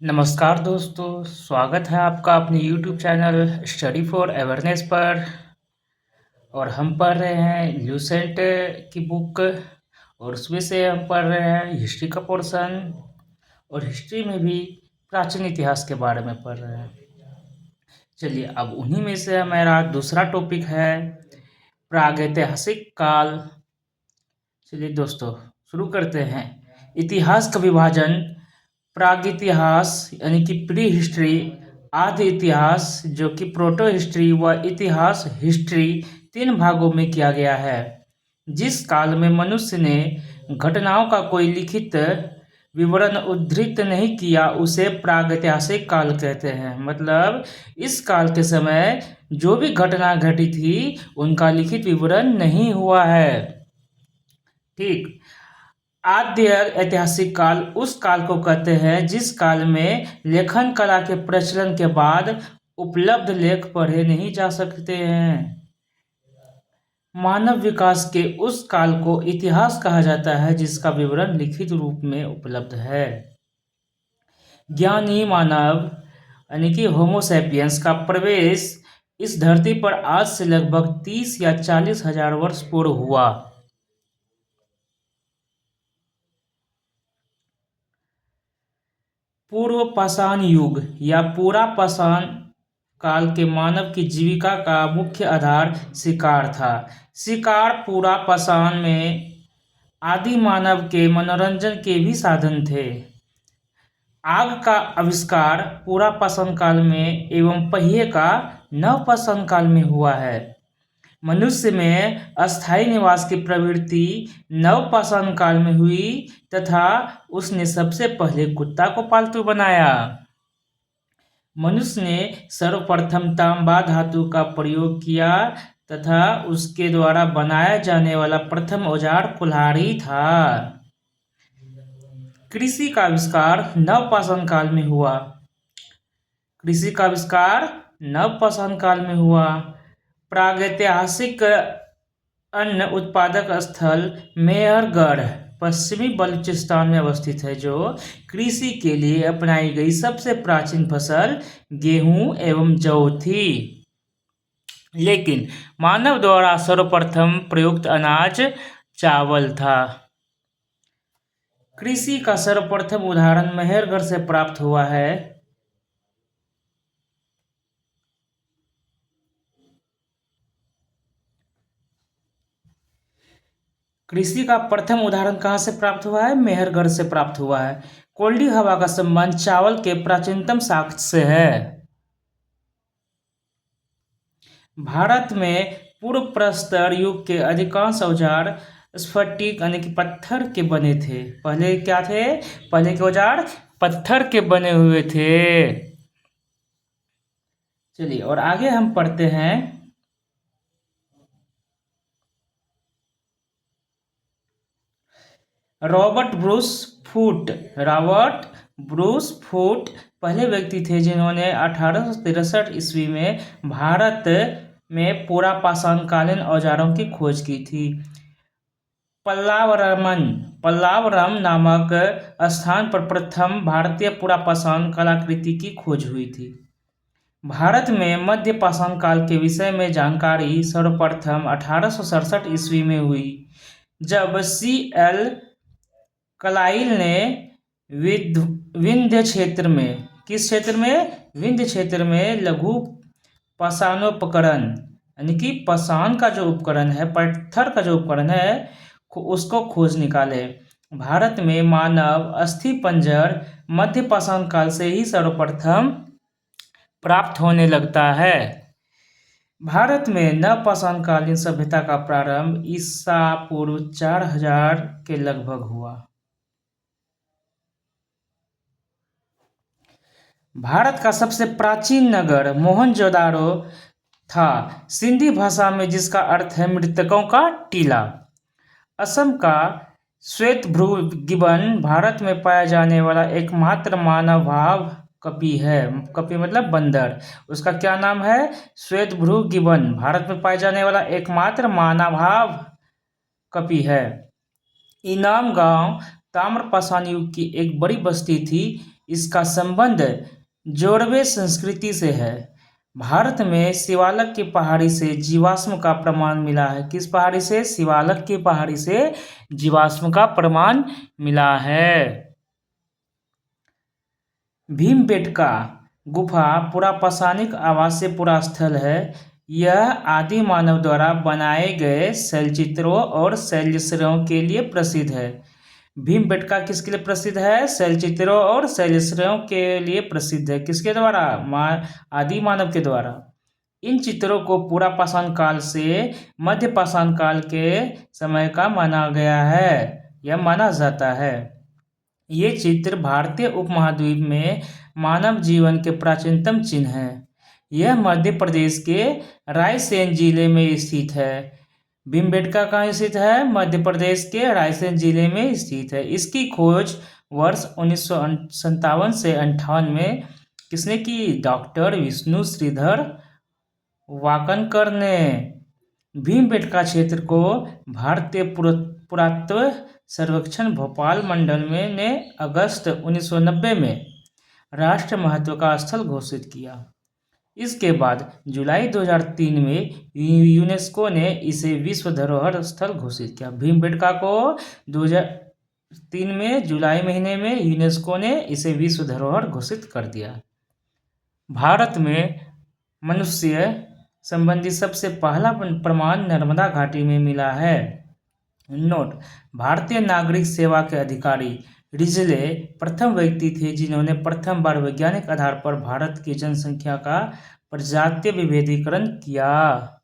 नमस्कार दोस्तों, स्वागत है आपका अपने YouTube channel study for awareness पर। और हम पढ़ रहे हैं ल्यूसेंट की बुक, और उसमें से हम पढ़ रहे हैं हिस्ट्री का पोर्शन। और हिस्ट्री में भी प्राचीन इतिहास के बारे में पढ़ रहे हैं। चलिए, अब उन्हीं में से हमारा दूसरा टॉपिक है प्रागैतिहासिक काल। चलिए दोस्तों, शुरू करते हैं। इतिहास का विभाजन प्रागइतिहास यानी कि प्री हिस्ट्री, आदि इतिहास जो कि प्रोटो हिस्ट्री व इतिहास हिस्ट्री तीन भागों में किया गया है। जिस काल में मनुष्य ने घटनाओं का कोई लिखित विवरण उद्धृत नहीं किया उसे प्रागैतिहासिक काल कहते हैं। मतलब इस काल के समय जो भी घटना घटी थी उनका लिखित विवरण नहीं हुआ है। ठीक। आद्य ऐतिहासिक काल उस काल को कहते हैं जिस काल में लेखन कला के प्रचलन के बाद उपलब्ध लेख पढ़े नहीं जा सकते हैं। मानव विकास के उस काल को इतिहास कहा जाता है जिसका विवरण लिखित रूप में उपलब्ध है। ज्ञानी मानव यानी कि होमोसैपियंस का प्रवेश इस धरती पर आज से लगभग 30 या 40 हजार वर्ष पूर्व हुआ। पूर्व पाषाण युग या पूरा पाषाण काल के मानव की जीविका का मुख्य आधार शिकार था। शिकार पूरा पाषाण में आदि मानव के मनोरंजन के भी साधन थे। आग का आविष्कार पूरा पाषाण काल में एवं पहिए का नव पाषाण काल में हुआ है। मनुष्य में अस्थायी निवास की प्रवृत्ति नवपाषाण काल में हुई तथा उसने सबसे पहले कुत्ता को पालतू बनाया। मनुष्य ने सर्वप्रथम तांबा धातु का प्रयोग किया तथा उसके द्वारा बनाया जाने वाला प्रथम औजार कुल्हाड़ी था। कृषि का आविष्कार नवपाषाण काल में हुआ। कृषि का आविष्कार नवपाषाण काल में हुआ। प्रागैतिहासिक अन्न उत्पादक स्थल मेहरगढ़ पश्चिमी बलूचिस्तान में अवस्थित है, जो कृषि के लिए अपनाई गई सबसे प्राचीन फसल गेहूं एवं जौ थी। लेकिन मानव द्वारा सर्वप्रथम प्रयुक्त अनाज चावल था। कृषि का सर्वप्रथम उदाहरण मेहरगढ़ से प्राप्त हुआ है। कृषि का प्रथम उदाहरण कहाँ से प्राप्त हुआ है? मेहरगढ़ से प्राप्त हुआ है। कोल्डी हवा का संबंध चावल के प्राचीनतम साक्ष्य से है। भारत में पूर्व प्रस्तर युग के अधिकांश औजार स्फटिक यानी कि पत्थर के बने थे। पहले क्या थे? पहले के औजार पत्थर के बने हुए थे। चलिए, और आगे हम पढ़ते हैं। रॉबर्ट ब्रूस फूट पहले व्यक्ति थे जिन्होंने 1863 ईस्वी में भारत में पूरा पाषाणकालीन औजारों की खोज की थी। पल्लावरम नामक स्थान पर प्रथम भारतीय पूरा पाषाण कलाकृति की खोज हुई थी। भारत में मध्य पाषाण काल के विषय में जानकारी सर्वप्रथम 1867 ईस्वी में हुई, जब C.L. कलाइल ने विंध्य क्षेत्र में, किस क्षेत्र में? विंध्य क्षेत्र में लघु पाषाणोपकरण यानी कि पाषाण का जो उपकरण है, पत्थर का जो उपकरण है, उसको खोज निकाले। भारत में मानव अस्थि पंजर मध्य पाषाण काल से ही सर्वप्रथम प्राप्त होने लगता है। भारत में नवपाषाणकालीन सभ्यता का प्रारंभ ईसा पूर्व 4000 के लगभग हुआ। भारत का सबसे प्राचीन नगर मोहनजोदारो था, सिंधी भाषा में जिसका अर्थ है मृतकों का टीला। असम का श्वेतभ्रू गिबन भारत में पाया जाने वाला एकमात्र मानवभाव कपि है। कपि मतलब बंदर। उसका क्या नाम है? श्वेतभ्रू गिबन भारत में पाया जाने वाला एकमात्र मानवभाव कपि है। इनाम गांव ताम्रपाषाण युग की एक बड़ी बस्ती थी। इसका संबंध जोड़वे संस्कृति से है। भारत में शिवालक की पहाड़ी से जीवाश्म का प्रमाण मिला है। किस पहाड़ी से? शिवालक की पहाड़ी से जीवाश्म का प्रमाण मिला है। भीमबेटका गुफा पुरापाषाणिक आवासीय पुरास्थल है। यह आदि मानव द्वारा बनाए गए शैलचित्रों और शैलाश्रयों के लिए प्रसिद्ध है। भीमबेटका किसके लिए प्रसिद्ध है? शैलचित्रों और शैलाश्रयों के लिए प्रसिद्ध है। किसके द्वारा? आदि मानव के द्वारा। इन चित्रों को पुरापाषाण काल से मध्य पाषाण काल के समय का माना गया है या माना जाता है। ये चित्र भारतीय उपमहाद्वीप में मानव जीवन के प्राचीनतम चिन्ह हैं। यह मध्य प्रदेश के रायसेन जिले में स्थित है। भीमबेटका कहाँ स्थित है? मध्य प्रदेश के रायसेन जिले में स्थित है। इसकी खोज वर्ष 1957 से 58 में किसने की? डॉक्टर विष्णु श्रीधर वाकनकर ने। भीमबेटका क्षेत्र को भारतीय पुरातत्व सर्वेक्षण भोपाल मंडल में ने अगस्त 1990 में राष्ट्रीय महत्व का स्थल घोषित किया। इसके बाद जुलाई 2003 में यूनेस्को ने इसे विश्व धरोहर स्थल घोषित किया। भीमबेटका को 2003 में जुलाई महीने में यूनेस्को ने इसे विश्व धरोहर घोषित कर दिया। भारत में मनुष्य संबंधी सबसे पहला प्रमाण नर्मदा घाटी में मिला है। नोट: भारतीय नागरिक सेवा के अधिकारी रिजले प्रथम व्यक्ति थे जिन्होंने प्रथम बार वैज्ञानिक आधार पर भारत की जनसंख्या का प्रजातीय विभेदीकरण किया।